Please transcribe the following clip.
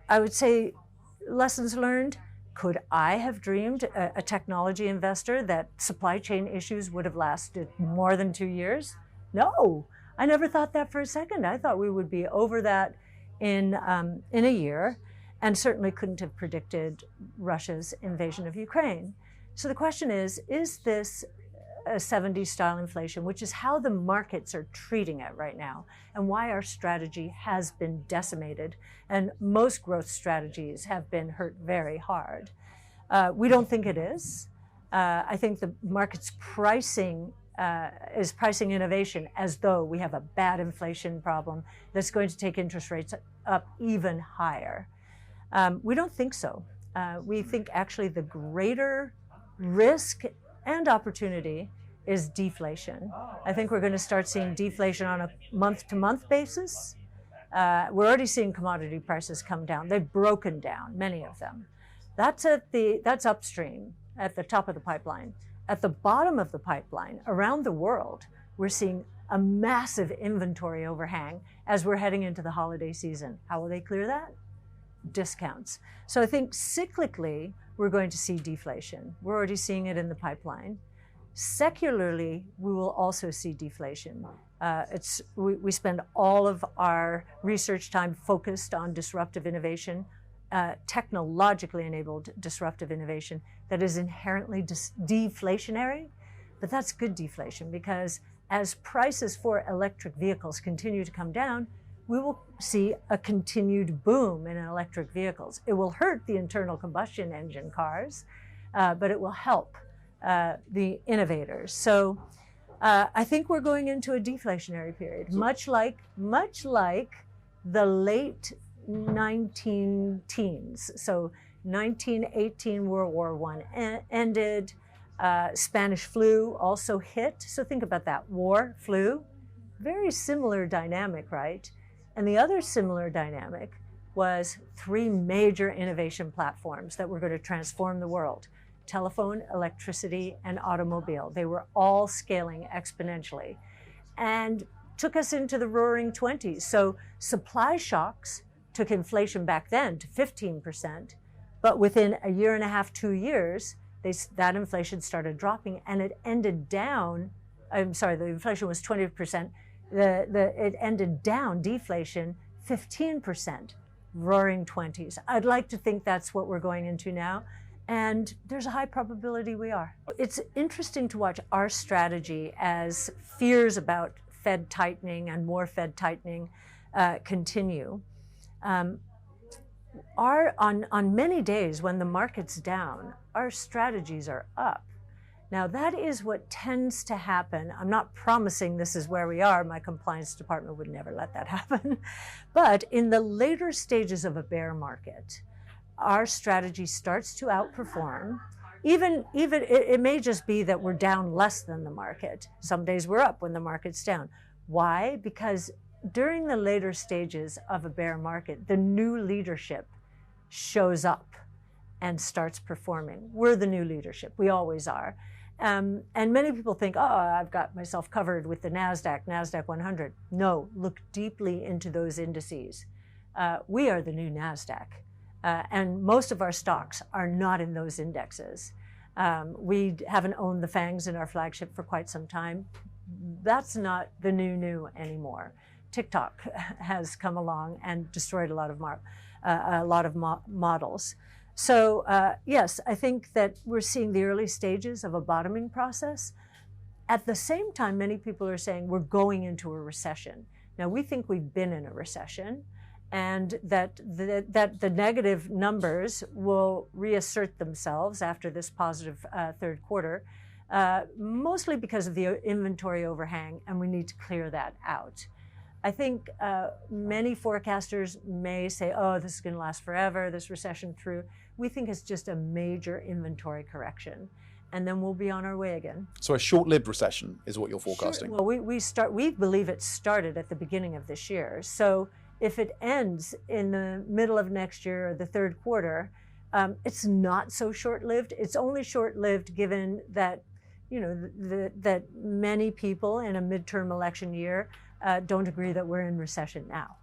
I would say lessons learned. Could I have dreamed, a technology investor, that supply chain issues would have lasted more than 2 years? No, I never thought that for a second. I thought we would be over that in a year, and certainly couldn't have predicted Russia's invasion of Ukraine. So the question is this a 70s style inflation, which is how the markets are treating it right now, and why our strategy has been decimated, and most growth strategies have been hurt very hard. We don't think it is. I think the market's pricing is pricing innovation as though we have a bad inflation problem that's going to take interest rates up even higher. We don't think so. We think actually the greater risk and opportunity is deflation. I think we're going to start seeing deflation on a month-to-month basis. We're already seeing commodity prices come down. They've broken down, many of them. That's upstream, at the top of the pipeline. At the bottom of the pipeline, around the world, we're seeing a massive inventory overhang as we're heading into the holiday season. How will they clear that? Discounts. So I think cyclically, we're going to see deflation. We're already seeing it in the pipeline. Secularly, we will also see deflation. We spend all of our research time focused on disruptive innovation, technologically enabled disruptive innovation that is inherently deflationary. But that's good deflation, because as prices for electric vehicles continue to come down, we will see a continued boom in electric vehicles. It will hurt the internal combustion engine cars, but it will help the innovators. So I think we're going into a deflationary period, much like the late 19 teens. So 1918, World War I ended. Spanish flu also hit. So think about that. War, flu, very similar dynamic, right? And the other similar dynamic was 3 major innovation platforms that were going to transform the world: telephone, electricity, and automobile. They were all scaling exponentially and took us into the roaring 20s. So supply shocks took inflation back then to 15%, but within a year and a half, 2 years, that inflation started dropping, and it ended down. The inflation was 20%. It ended down, deflation, 15%, roaring 20s. I'd like to think that's what we're going into now, and there's a high probability we are. It's interesting to watch our strategy as fears about Fed tightening and more Fed tightening continue. On many days when the market's down, our strategies are up. Now, that is what tends to happen. I'm not promising this is where we are. My compliance department would never let that happen. But in the later stages of a bear market, our strategy starts to outperform. Even it may just be that we're down less than the market. Some days we're up when the market's down. Why? Because during the later stages of a bear market, the new leadership shows up and starts performing. We're the new leadership. We always are. And many people think, oh, I've got myself covered with the NASDAQ 100. No, look deeply into those indices. We are the new NASDAQ. And most of our stocks are not in those indexes. We haven't owned the FANGs in our flagship for quite some time. That's not the new anymore. TikTok has come along and destroyed a lot of models. So yes, I think that we're seeing the early stages of a bottoming process. At the same time, many people are saying we're going into a recession. Now, we think we've been in a recession, and that the negative numbers will reassert themselves after this positive third quarter, mostly because of the inventory overhang, and we need to clear that out. I think many forecasters may say, oh, this is going to last forever, this recession through. We think it's just a major inventory correction, and then we'll be on our way again. So a short-lived recession is what you're forecasting? Sure. Well, we believe it started at the beginning of this year. So if it ends in the middle of next year or the third quarter, it's not so short-lived. It's only short-lived given that, that many people in a midterm election year don't agree that we're in recession now.